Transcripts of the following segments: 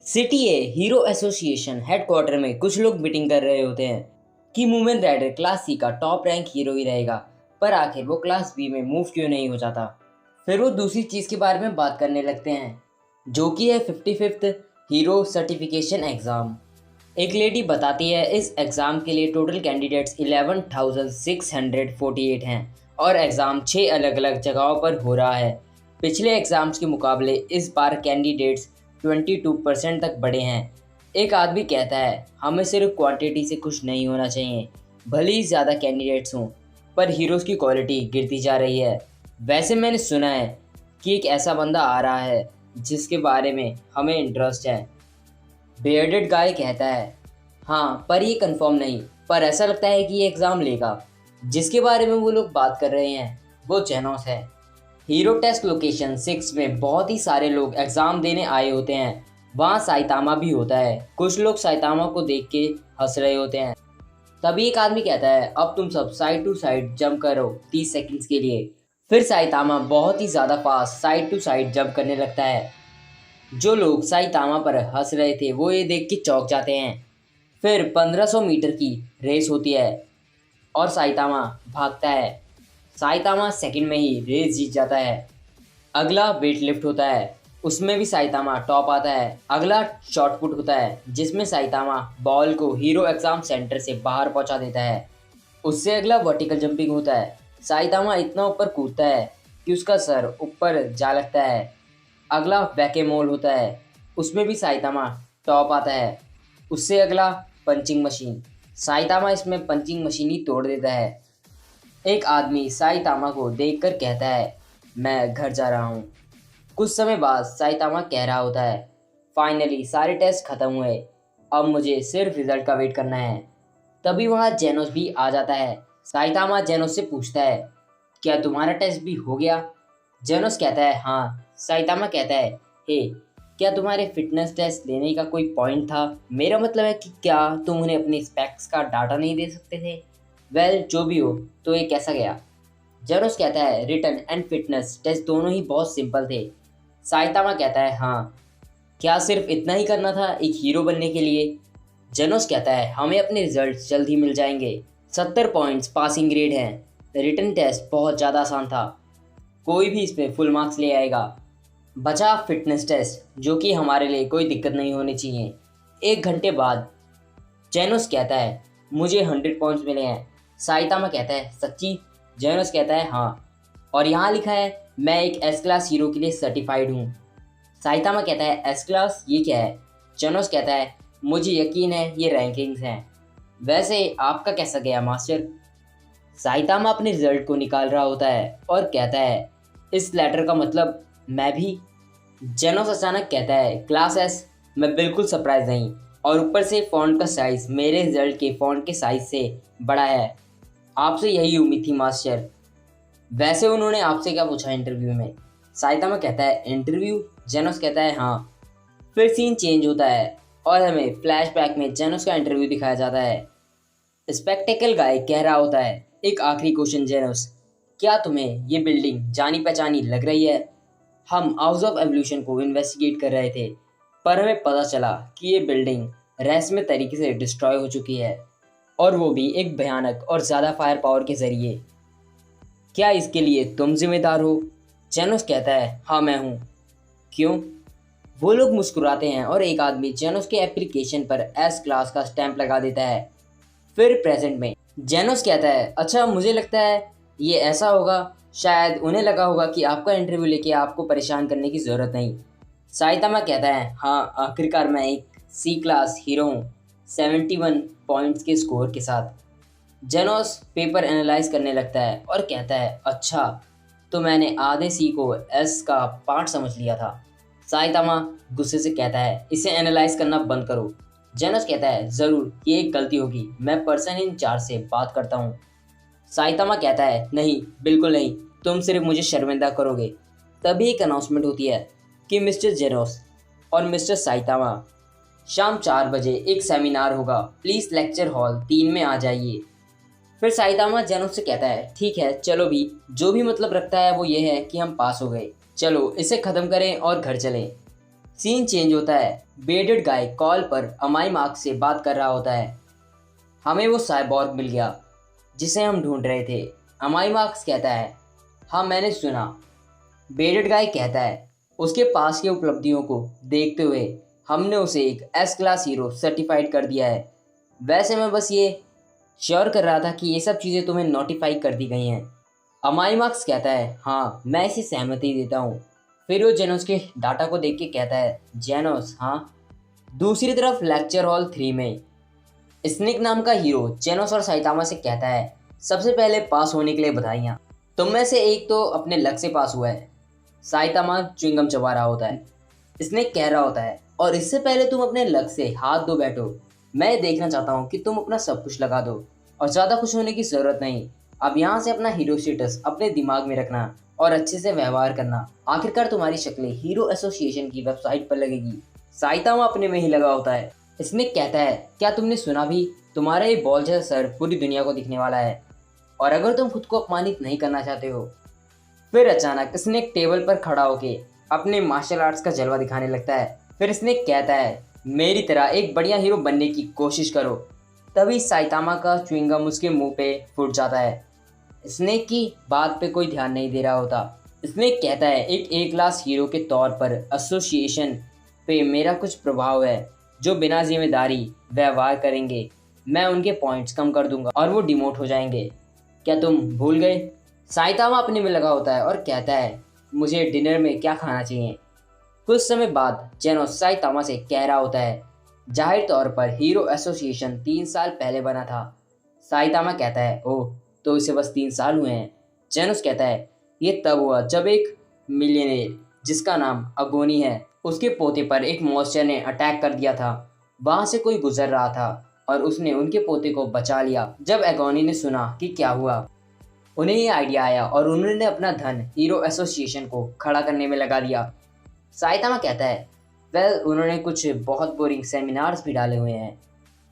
CTA hero association headquarter में कुछ लोग मीटिंग कर रहे होते हैं कि मूमेन राइडर क्लास सी का टॉप रैंक हीरो ही रहेगा, पर आखिर वो क्लास बी में मूव क्यों नहीं हो जाता। फिर वो दूसरी चीज़ के बारे में बात करने लगते हैं, जो कि है 55th हीरो सर्टिफिकेशन एग्ज़ाम। एक लेडी बताती है इस एग्ज़ाम के लिए टोटल कैंडिडेट्स 11,648 हैं और एग्ज़ाम 6 अलग अलग जगहों पर हो रहा है। पिछले एग्ज़ाम्स के मुकाबले इस बार कैंडिडेट्स 22% तक बढ़े हैं। एक आदमी कहता है हमें सिर्फ क्वांटिटी से खुश नहीं होना चाहिए, भले ही ज़्यादा कैंडिडेट्स हों, पर हीरोज़ की क्वालिटी गिरती जा रही है। वैसे मैंने सुना है कि एक ऐसा बंदा आ रहा है जिसके बारे में हमें इंटरेस्ट है। बियर्डेड गाय कहता है हाँ, पर ये कंफर्म नहीं, पर ऐसा लगता है कि ये एग्ज़ाम लेगा। जिसके बारे में वो लोग बात कर रहे हैं वो जेनोस है। हीरो टेस्ट लोकेशन 6 में बहुत ही सारे लोग एग्ज़ाम देने आए होते हैं। वहाँ साइतामा भी होता है। कुछ लोग साइतामा को देख के हंस रहे होते हैं। तभी एक आदमी कहता है अब तुम सब साइड टू साइड जंप करो 30 सेकंड्स के लिए। फिर साइतामा बहुत ही ज़्यादा fast side to side jump करने लगता है। जो लोग साइतामा पर हंस रहे थे वो ये देख के चौंक जाते हैं। फिर 1500 मीटर की रेस होती है और साइतामा भागता है। साइतामा सेकंड में ही रेस जीत जाता है। अगला वेट लिफ्ट होता है, उसमें भी साइतामा टॉप आता है। अगला शॉट पुट होता है जिसमें साइतामा बॉल को हीरो एग्ज़ाम सेंटर से बाहर पहुंचा देता है। उससे अगला वर्टिकल जंपिंग होता है। साइतामा इतना ऊपर कूदता है कि उसका सर ऊपर जा लगता है। अगला वैकेमोल होता है, उसमें भी साइतामा टॉप आता है। उससे अगला पंचिंग मशीन, साइतामा इसमें पंचिंग मशीन ही तोड़ देता है। एक आदमी साइतामा को देखकर कहता है मैं घर जा रहा हूँ। कुछ समय बाद साइतामा कह रहा होता है फाइनली सारे टेस्ट खत्म हुए, अब मुझे सिर्फ रिजल्ट का वेट करना है। तभी वहाँ जेनोस भी आ जाता है। साइतामा जेनोस से पूछता है क्या तुम्हारा टेस्ट भी हो गया। जेनोस कहता है हाँ। साइतामा कहता है हे, क्या तुम्हारे फिटनेस टेस्ट लेने का कोई पॉइंट था। मेरा मतलब है कि क्या तुम उन्हें अपने स्पेक्स का डाटा नहीं दे सकते थे। वेल जो भी हो, तो ये कैसा गया। जेरोस कहता है रिटन एंड फिटनेस टेस्ट दोनों ही बहुत सिंपल थे। साइतामा कहता है हाँ। क्या सिर्फ इतना ही करना था एक हीरो बनने के लिए। जेनोस कहता है हमें अपने रिजल्ट जल्द ही मिल जाएंगे। 70 पॉइंट्स पासिंग ग्रेड हैं। रिटन टेस्ट बहुत ज़्यादा आसान था, कोई भी इसमें फुल मार्क्स ले आएगा। बचा फिटनेस टेस्ट, जो कि हमारे लिए कोई दिक्कत नहीं होनी चाहिए। 1 घंटे बाद जेनोस कहता है मुझे 100 पॉइंट्स मिले हैं। साइतामा कहता है सच्ची। जेनोस कहता है हाँ, और यहाँ लिखा है मैं एक एस क्लास हीरो के लिए सर्टिफाइड हूँ। साइतामा कहता है एस क्लास ये क्या है। जेनोस कहता है मुझे यकीन है ये रैंकिंग्स हैं। वैसे आपका कैसा गया मास्टर। साइतामा अपने रिजल्ट को निकाल रहा होता है और कहता है इस लेटर का मतलब मैं भी। जेनोस अचानक कहता है क्लास एस, मैं बिल्कुल सरप्राइज नहीं, और ऊपर से फ़ॉन्ट का साइज़ मेरे रिजल्ट के फ़ॉन्ट के साइज़ से बड़ा है। आपसे यही उम्मीद थी मास्टर। वैसे उन्होंने आपसे क्या पूछा इंटरव्यू में। साइतामा कहता है इंटरव्यू। जेनोस कहता है हाँ। फिर सीन चेंज होता है और हमें फ्लैशबैक में जेनोस का इंटरव्यू दिखाया जाता है। स्पेक्टेकल गाय कह रहा होता है एक आखिरी क्वेश्चन जेनोस, क्या तुम्हें ये बिल्डिंग जानी पहचानी लग रही है। हम हाउस ऑफ एवोल्यूशन को इन्वेस्टिगेट कर रहे थे, पर हमें पता चला कि ये बिल्डिंग रहस्यमय तरीके से डिस्ट्रॉय हो चुकी है, और वो भी एक भयानक और ज़्यादा फायर पावर के ज़रिए। क्या इसके लिए तुम जिम्मेदार हो। जेनोस कहता है हाँ मैं हूँ। क्यों। वो लोग मुस्कुराते हैं और एक आदमी जेनोस के एप्लीकेशन पर एस क्लास का स्टैंप लगा देता है। फिर प्रेजेंट में जेनोस कहता है अच्छा मुझे लगता है ये ऐसा होगा, शायद उन्हें लगा होगा कि आपका इंटरव्यू लेके आपको परेशान करने की ज़रूरत नहीं। साइतामा कहता है हाँ, आखिरकार मैं एक सी क्लास हीरो हूँ 71 पॉइंट्स के स्कोर के साथ। जेनोस पेपर एनालाइज करने लगता है और कहता है अच्छा, तो मैंने आधे सी को एस का पार्ट समझ लिया था। साइतामा गुस्से से कहता है इसे एनालाइज करना बंद करो। जेनोस कहता है ज़रूर, ये एक गलती होगी, मैं पर्सन इन चार्ज से बात करता हूँ। साइतामा कहता है नहीं, बिल्कुल नहीं, तुम सिर्फ मुझे शर्मिंदा करोगे। तभी एक अनाउंसमेंट होती है कि मिस्टर जेनोस और मिस्टर साइतामा शाम 4 बजे एक सेमिनार होगा, प्लीज़ लेक्चर हॉल 3 में आ जाइए। फिर साइतामा जेनोस से कहता है ठीक है चलो भी, जो भी मतलब रखता है वो ये है कि हम पास हो गए, चलो इसे ख़त्म करें और घर चलें। सीन चेंज होता है। बेडेड गाय कॉल पर अमाई मार्क से बात कर रहा होता है। हमें वो साइबॉर्ग मिल गया जिसे हम ढूंढ रहे थे। अमाई मार्क्स कहता है, हाँ मैंने सुना। बेडेड गाय कहता है, उसके पास की उपलब्धियों को देखते हुए हमने उसे एक एस क्लास हीरो सर्टिफाइड कर दिया है। वैसे मैं बस ये श्योर कर रहा था कि ये सब चीज़ें तुम्हें नोटिफाई कर दी गई हैं। अमाई मार्क्स कहता है, हाँ मैं इसे सहमति देता हूँ। फिर वो जेनोस के डाटा को देख के कहता है, जेनोस हाँ। दूसरी तरफ लेक्चर हॉल 3 में स्निक नाम का हीरो जेनोस और साइतामा से कहता है, सबसे पहले पास होने के लिए बधाइयाँ। तुम में से एक तो अपने लक से पास हुआ है। साइतामा च्युइंगम चबा रहा होता है। स्नेक कह रहा होता है, और इससे पहले तुम अपने लक से हाथ धो बैठो। मैं देखना चाहता हूँ कि तुम अपना सब कुछ लगा दो और ज़्यादा खुश होने की ज़रूरत नहीं। अब यहाँ से अपना हीरो स्टेटस अपने दिमाग में रखना और अच्छे से व्यवहार करना। आखिरकार तुम्हारी शक्लें हीरो एसोसिएशन की वेबसाइट पर लगेगी। साइतामा अपने में ही लगा होता है। स्नेक कहता है, क्या तुमने सुना भी, तुम्हारा ये बॉल जैसा सर पूरी दुनिया को दिखने वाला है, और अगर तुम खुद को अपमानित नहीं करना चाहते हो। फिर अचानक स्नेक टेबल पर खड़ा होके अपने मार्शल आर्ट्स का जलवा दिखाने लगता है। फिर स्नेक कहता है, मेरी तरह एक बढ़िया हीरो बनने की कोशिश करो। तभी साइतामा का च्युइंगम उसके मुंह पे फूट जाता है। स्नेक की बात पे कोई ध्यान नहीं दे रहा होता। स्नेक कहता है, एक ए क्लास हीरो के तौर पर एसोसिएशन पे मेरा कुछ प्रभाव है। जो बिना जिम्मेदारी व्यवहार करेंगे मैं उनके पॉइंट्स कम कर दूंगा और वो डिमोट हो जाएंगे। क्या तुम भूल गए? साइतामा अपने में लगा होता है और कहता है, मुझे डिनर में क्या खाना चाहिए। कुछ समय बाद जेनोस साइतामा से कह रहा होता है, जाहिर तौर पर हीरो एसोसिएशन 3 साल पहले बना था। साइतामा कहता है, ओह तो इसे बस 3 साल हुए हैं। जेनोस कहता है, ये तब हुआ जब एक मिलियनेयर जिसका नाम अगोनी है, उसके पोते पर एक मॉन्स्टर ने अटैक कर दिया था। वहां से कोई गुजर रहा था और उसने उनके पोते को बचा लिया। जब एगोनी ने सुना कि क्या हुआ, उन्हें ये आइडिया आया और उन्होंने अपना धन हीरो एसोसिएशन को खड़ा करने में लगा दिया। साइतामा कहता है, वेल उन्होंने कुछ बहुत बोरिंग सेमिनार्स भी डाले हुए हैं।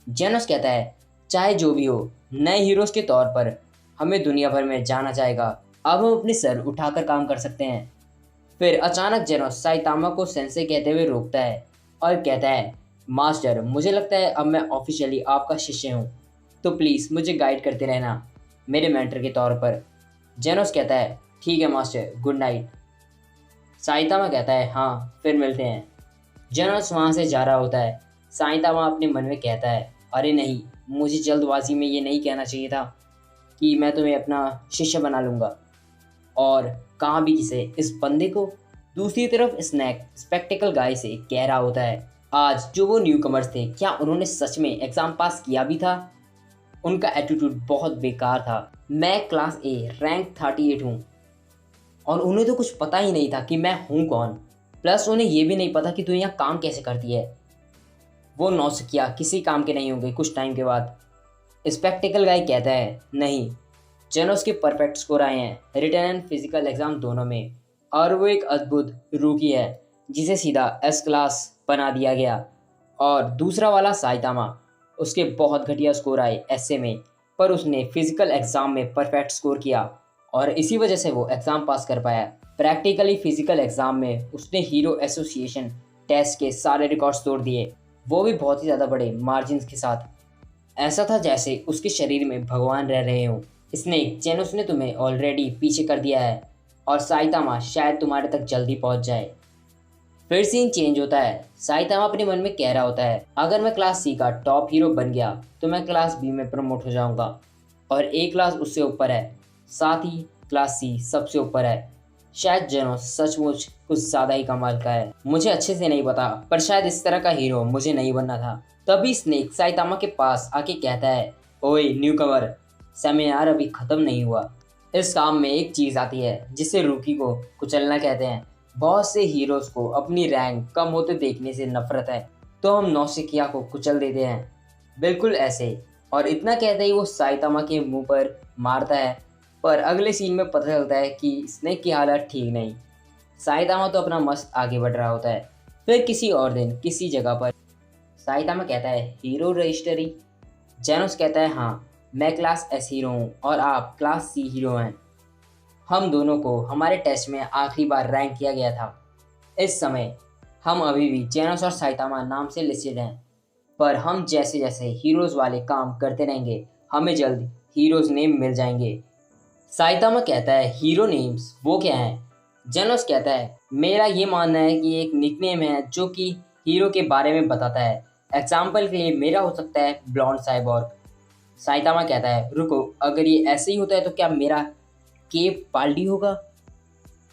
जेनोस कहता है, चाहे जो भी हो, नए हीरोज के तौर पर हमें दुनिया भर में जाना चाहेगा। अब हम अपने सर उठाकर काम कर सकते हैं। फिर अचानक जेनोस साइतामा को सेंसे कहते हुए रोकता है और कहता है, मास्टर मुझे लगता है अब मैं ऑफिशियली आपका शिष्य हूँ, तो प्लीज़ मुझे गाइड करते रहना मेरे मेंटर के तौर पर। जेनोस कहता है, ठीक है मास्टर, गुड नाइट। साइतामा कहता है, हाँ फिर मिलते हैं। जेनोस वहाँ से जा रहा होता है। साइतामा अपने मन में कहता है, अरे नहीं, मुझे जल्दबाजी में ये नहीं कहना चाहिए था कि मैं तुम्हें अपना शिष्य बना लूँगा, और कहाँ भी किसे इस बंदे को। दूसरी तरफ स्नैक स्पेक्टिकल गाय से कह रहा होता है, आज जो वो न्यू कमर्स थे, क्या उन्होंने सच में एग्ज़ाम पास किया भी था? उनका एटीट्यूड बहुत बेकार था। मैं क्लास ए रैंक 38 हूँ और उन्हें तो कुछ पता ही नहीं था कि मैं हूँ कौन। प्लस उन्हें ये भी नहीं पता कि तू यहाँ काम कैसे करती है। वो नौसिखिया किसी काम के नहीं होंगे कुछ टाइम के बाद। स्पेक्टिकल गाय कहता है, नहीं, जेनोस के परफेक्ट स्कोर आए हैं रिटन एंड फिजिकल एग्जाम दोनों में, और वो एक अद्भुत रूकी है जिसे सीधा एस क्लास बना दिया गया। और दूसरा वाला साइतामा, उसके बहुत घटिया स्कोर आए एसए में, पर उसने फिजिकल एग्ज़ाम में परफेक्ट स्कोर किया और इसी वजह से वो एग्ज़ाम पास कर पाया। प्रैक्टिकली फिजिकल एग्ज़ाम में उसने हीरो एसोसिएशन टेस्ट के सारे रिकॉर्ड्स तोड़ दिए, वो भी बहुत ही ज़्यादा बड़े मार्जिन के साथ। ऐसा था जैसे उसके शरीर में भगवान रह रहे हों। स्नेक, जेनोस ने तुम्हें ऑलरेडी पीछे कर दिया है और साइतामा शायद तुम्हारे तक जल्दी पहुंच जाए। फिर सीन चेंज होता है। साइतामा अपने मन में कह रहा होता है, अगर मैं क्लास सी का टॉप हीरो बन गया तो मैं क्लास बी में प्रमोट हो जाऊंगा और ए क्लास उससे ऊपर है, साथ ही क्लास सी सबसे ऊपर है। शायद जेनोस सचमुच कुछ ज़्यादा ही कमाल का है, मुझे अच्छे से नहीं पता, पर शायद इस तरह का हीरो मुझे नहीं बनना था। तभी स्नेक साइतामा के पास आके कहता है, ओए न्यू कमर, सेमिनार अभी ख़त्म नहीं हुआ। इस काम में एक चीज़ आती है जिसे रूकी को कुचलना कहते हैं। बहुत से हीरोज़ को अपनी रैंक कम होते देखने से नफरत है, तो हम नौसिखिया को कुचल देते हैं, बिल्कुल ऐसे। और इतना कहते ही वो साइतामा के मुंह पर मारता है, पर अगले सीन में पता चलता है कि स्नेक की हालत ठीक नहीं। साइतामा तो अपना मस्त आगे बढ़ रहा होता है। फिर किसी और दिन किसी जगह पर साइतामा कहता है, हीरो रजिस्ट्री? जेनोस कहता है, हाँ मैं क्लास एस हीरो हूँ और आप क्लास सी हीरो हैं। हम दोनों को हमारे टेस्ट में आखिरी बार रैंक किया गया था। इस समय हम अभी भी जेनोस और साइतामा नाम से लिस्टेड हैं, पर हम जैसे जैसे हीरोज़ वाले काम करते रहेंगे हमें जल्द हीरोज़ नेम मिल जाएंगे। साइतामा कहता है हीरो नेम्स वो क्या हैं? जेनोस कहता है मेरा ये मानना है कि एक निकनेम है जो कि हीरो के बारे में बताता है। एग्जाम्पल के लिए मेरा हो सकता है ब्लॉन्ड साइबॉर्ग। साइतामा कहता है रुको, अगर ये ऐसे ही होता है तो क्या मेरा केप पाल्डी होगा?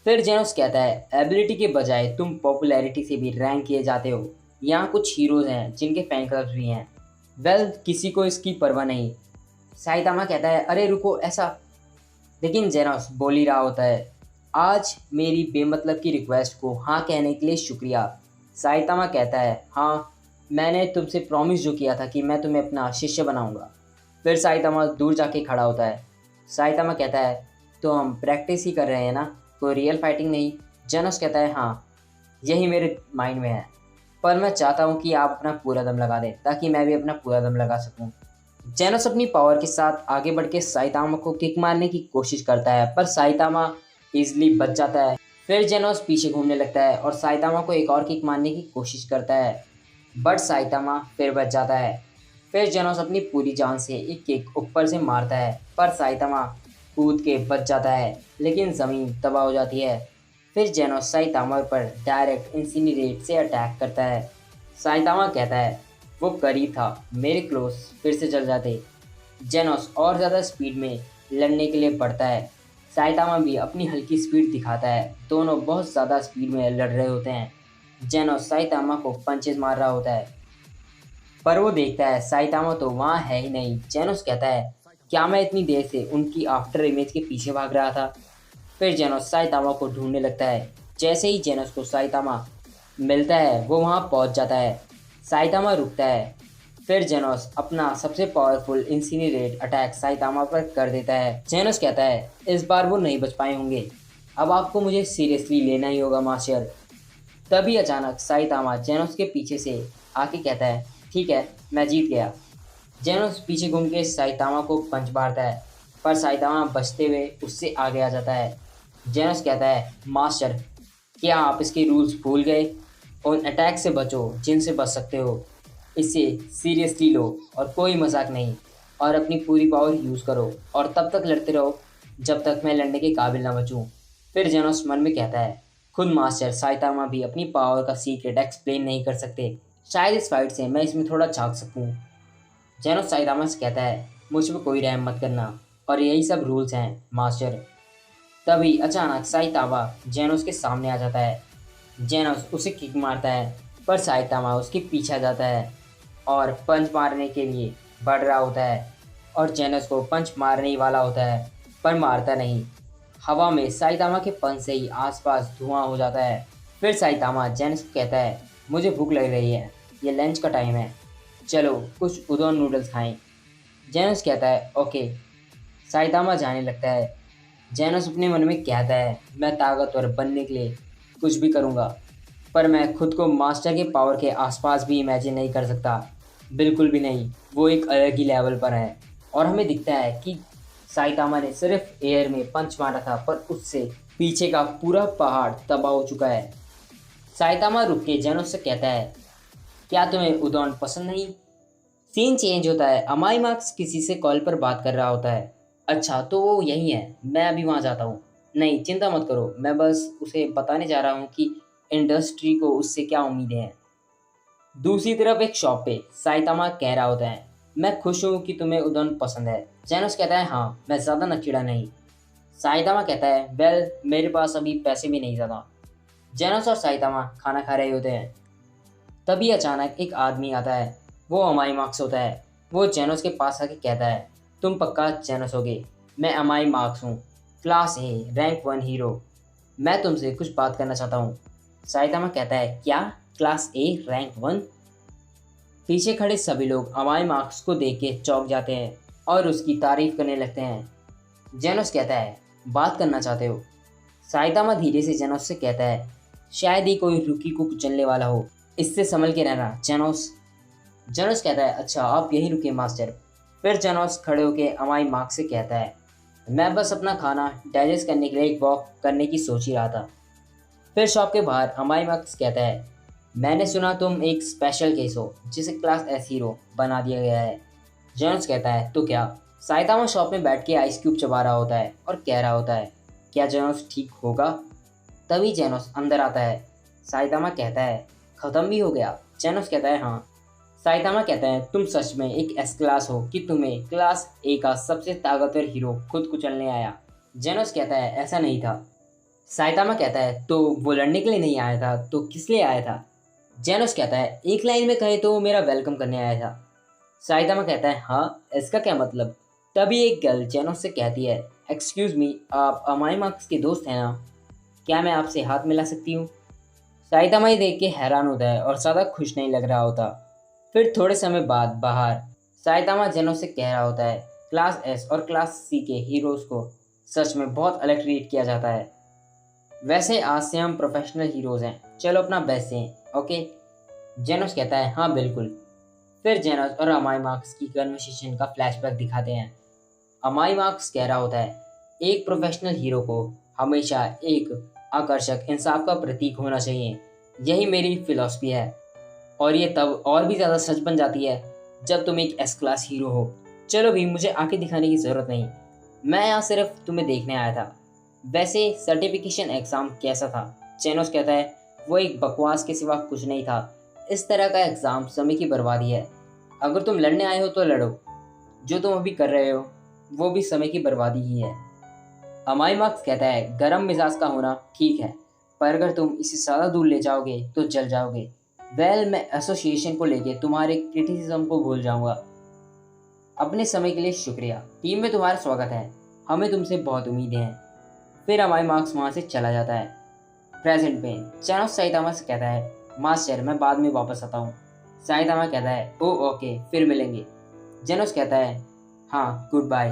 फिर जेनोस कहता है एबिलिटी के बजाय तुम पॉपुलैरिटी से भी रैंक किए जाते हो। यहाँ कुछ हीरोज़ हैं जिनके फैन क्लब्स भी हैं। वेल, किसी को इसकी परवाह नहीं। साइतामा कहता है अरे रुको ऐसा, लेकिन जेनोस बोल ही रहा होता है आज मेरी बेमतलब की रिक्वेस्ट को हाँ कहने के लिए शुक्रिया। साइतामा कहता है हाँ, मैंने तुमसे प्रॉमिस जो किया था कि मैं तुम्हें अपना शिष्य बनाऊंगा। फिर साइतामा दूर जाके खड़ा होता है। साइतामा कहता है तो हम प्रैक्टिस ही कर रहे हैं ना, कोई रियल फाइटिंग नहीं? जेनोस कहता है हाँ, यही मेरे माइंड में है, पर मैं चाहता हूँ कि आप अपना पूरा दम लगा दें ताकि मैं भी अपना पूरा दम लगा सकूँ। जेनोस अपनी पावर के साथ आगे बढ़ के साइतामा को किक मारने की कोशिश करता है, पर साइतामा इजली बच जाता है। फिर जेनोस पीछे घूमने लगता है और साइतामा को एक और किक मारने की कोशिश करता है, बट साइतामा फिर बच जाता है। फिर जेनोस अपनी पूरी जान से एक किक ऊपर से मारता है, पर साइतामा कूद के बच जाता है, लेकिन ज़मीन तबाह हो जाती है। फिर जेनोस साइतामा पर डायरेक्ट इंसिनरेट से अटैक करता है। साइतामा कहता है वो करीब था, मेरे क्लोज फिर से चल जाते। जेनोस और ज़्यादा स्पीड में लड़ने के लिए बढ़ता है। साइतामा भी अपनी हल्की स्पीड दिखाता है। दोनों बहुत ज़्यादा स्पीड में लड़ रहे होते हैं। जेनोस साइतामा को पंचेस मार रहा होता है, पर वो देखता है साइतामा तो वहाँ है ही नहीं। जेनोस कहता है क्या मैं इतनी देर से उनकी आफ्टर इमेज के पीछे भाग रहा था? फिर जेनोस साइतामा को ढूंढने लगता है। जैसे ही जेनोस को साइतामा मिलता है वो वहाँ पहुँच जाता है। साइतामा रुकता है। फिर जेनोस अपना सबसे पावरफुल इंसिनरेट अटैक साइतामा पर कर देता है। जेनोस कहता है इस बार वो नहीं बच पाए होंगे, अब आपको मुझे सीरियसली लेना ही होगा मास्टर। तभी अचानक साइतामा जेनोस के पीछे से आके कहता है ठीक है, मैं जीत गया। जेनोस पीछे घूम के साइतामा को पंच मारता है, पर साइतामा बचते हुए उससे आगे आ जाता है। जेनोस कहता है मास्टर, क्या आप इसके रूल्स भूल गए? उन अटैक से बचो जिनसे बच सकते हो, इसे सीरियसली लो और कोई मजाक नहीं, और अपनी पूरी पावर यूज़ करो और तब तक लड़ते रहो जब तक मैं लड़ने के काबिल ना बचूं। फिर जेनोस मन में कहता है खुद मास्टर साइतामा भी अपनी पावर का सीक्रेट एक्सप्लेन नहीं कर सकते, शायद इस फाइट से मैं इसमें थोड़ा झांक सकूं। जेनोस साइतामा से कहता है मुझ पर कोई रहम मत करना, और यही सब रूल्स हैं मास्टर। तभी अचानक साइतामा जेनोस के सामने आ जाता है। जेनोस उसे किक मारता है, पर साइतामा उसके पीछे आ जाता है और पंच मारने के लिए बढ़ रहा होता है, और जेनोस को पंच मारने ही वाला होता है, पर मारता नहीं। हवा में साइतामा के पंच से ही आसपास धुआं हो जाता है। फिर साइतामा जेनोस को कहता है मुझे भूख लग रही है, ये लंच का टाइम है, चलो कुछ उदोन नूडल्स खाएं। जेनोस कहता है ओके। साइतामा जाने लगता है। जेनोस अपने मन में कहता है मैं ताकतवर बनने के लिए कुछ भी करूँगा, पर मैं खुद को मास्टर के पावर के आसपास भी इमेजिन नहीं कर सकता, बिल्कुल भी नहीं। वो एक अलग ही लेवल पर है। और हमें दिखता है कि साइतामा ने सिर्फ एयर में पंच मारा था, पर उससे पीछे का पूरा पहाड़ तबाह हो चुका है। साइतामा रुक के जेनोस से कहता है क्या तुम्हें उदोन पसंद नहीं? सीन चेंज होता है। अमाई मार्क्स किसी से कॉल पर बात कर रहा होता है। अच्छा तो वो यही है, मैं अभी वहाँ जाता हूँ। नहीं चिंता मत करो, मैं बस उसे बताने जा रहा हूँ कि इंडस्ट्री को उससे क्या उम्मीदें हैं। दूसरी तरफ एक शॉप पे साइतामा कह रहा होता है मैं खुश हूँ कि तुम्हें उदोन पसंद है। जेनोस कहता है हाँ, मैं ज़्यादा नचीड़ा नहीं। साइतामा कहता है वेल, मेरे पास अभी पैसे भी नहीं ज़्यादा। जेनोस और साइतामा खाना खा रहे होते हैं। तभी अचानक एक आदमी आता है, वो अमाई मार्क्स होता है। वो जेनोस के पास आके कहता है तुम पक्का जेनोस होगे, मैं अमाई मार्क्स हूँ, क्लास ए रैंक 1 हीरो, मैं तुमसे कुछ बात करना चाहता हूँ। साइतामा कहता है क्या, क्लास ए रैंक 1? पीछे खड़े सभी लोग अमाई मार्क्स को देख के चौंक जाते हैं और उसकी तारीफ करने लगते हैं। जेनोस कहता है बात करना चाहते हो? साइतामा धीरे से जेनोस से कहता है शायद ही कोई रुकी को कुचलने वाला हो, इससे संभल के रहना जेनोस। जेनोस कहता है अच्छा आप यहीं रुके मास्टर। फिर जेनोस खड़े होकर अमाई मार्क्स से कहता है मैं बस अपना खाना डाइजेस्ट करने के लिए एक वॉक करने की सोच ही रहा था। फिर शॉप के बाहर अमाई मार्क्स कहता है मैंने सुना तुम एक स्पेशल केस हो जिसे क्लास एस हीरो बना दिया गया है। जेनोस कहता है तो क्या? साइतामा शॉप में बैठ के आइस क्यूब चबा रहा होता है और कह रहा होता है, क्या जेनोस ठीक होगा? तभी जेनोस अंदर आता है। साइतामा कहता है, खत्म भी हो गया? जेनोस कहता है हाँ। साइतामा कहता है, तुम सच में एक एस क्लास हो कि तुम्हें क्लास ए का सबसे ताकतवर हीरो खुद कुचलने आया? जेनोस कहता है ऐसा नहीं था। साइतामा कहता है तो वो लड़ने के लिए नहीं आया था तो किस लिए आया था? जेनोस कहता है एक लाइन में कहे तो वो मेरा वेलकम करने आया था। साइतामा कहता है हाँ, इसका क्या मतलब? तभी एक गर्ल जेनोस से कहती है, एक्सक्यूज़ मी, आप अमाई मार्क्स के दोस्त हैं ना? क्या मैं आपसे हाथ मिला सकती हूँ? साइतामा ये देख के हैरान होता है और ज़्यादा खुश नहीं लग रहा होता। फिर थोड़े समय बाद बाहर साइतामा जेनोस से कह रहा होता है, क्लास एस और क्लास सी के हीरोज़ को सच में बहुत अलग ट्रीट किया जाता है। वैसे आज से हम प्रोफेशनल हीरोज़ हैं, चलो अपना बेस्ट दें, ओके? जेनोस कहता है हाँ बिल्कुल। फिर जेनोस और अमाई मार्क्स की कन्वर्सेशन का फ्लैशबैक दिखाते हैं। अमाई मार्क्स कह रहा होता है, एक प्रोफेशनल हीरो को हमेशा एक आकर्षक इंसाफ का प्रतीक होना चाहिए। यही मेरी फिलॉसफी है। और ये तब और भी ज़्यादा सच बन जाती है जब तुम एक एस क्लास हीरो हो। चलो भी, मुझे आंखें दिखाने की ज़रूरत नहीं, मैं यहाँ सिर्फ तुम्हें देखने आया था। वैसे सर्टिफिकेशन एग्ज़ाम कैसा था? जेनोस कहता है, वो एक बकवास के सिवा कुछ नहीं था। इस तरह का एग्ज़ाम समय की बर्बादी है। अगर तुम लड़ने आए हो तो लड़ो, जो तुम अभी कर रहे हो वो भी समय की बर्बादी ही है। अमाई मार्क्स कहता है, गरम मिजाज का होना ठीक है, पर अगर तुम इसे ज़्यादा दूर ले जाओगे तो जल जाओगे। मैं एसोसिएशन को लेके तुम्हारे क्रिटिसिज्म को भूल जाऊंगा। अपने समय के लिए शुक्रिया। टीम में तुम्हारा स्वागत है। हमें तुमसे बहुत उम्मीदें हैं। फिर अमाई मार्क्स वहाँ से चला जाता है। प्रेजेंट में जेनोस साइतामा से कहता है, मास्टर मैं बाद में वापस आता हूँ। साइतामा कहता है, ओ ओके, फिर मिलेंगे। जेनोस कहता है, हाँ गुड बाय।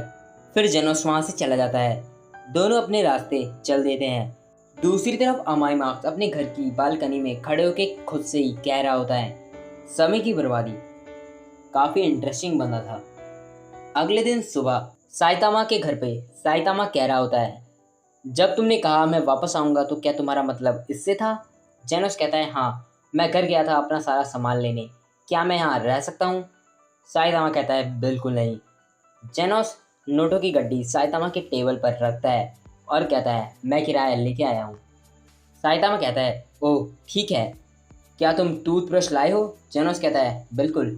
फिर जेनोस वहाँ से चला जाता है। दोनों अपने रास्ते चल देते हैं। दूसरी तरफ अमाई मार्क्स अपने घर की बालकनी में खड़े होकर खुद से ही कह रहा होता है, समय की बर्बादी। काफ़ी इंटरेस्टिंग बंदा था। अगले दिन सुबह साइतामा के घर पे साइतामा कह रहा होता है, जब तुमने कहा मैं वापस आऊँगा तो क्या तुम्हारा मतलब इससे था? जेनोस कहता है हाँ, मैं घर गया था अपना सारा सामान लेने। क्या मैं यहाँ रह सकता हूँ? साइतामा कहता है बिल्कुल नहीं। जेनोस नोटों की गड्डी साइतामा के टेबल पर रखता है और कहता है, मैं किराया लेके आया हूँ। साइतामा कहता है, ओह ठीक है, क्या तुम टूथब्रश लाए हो? जेनोस कहता है बिल्कुल।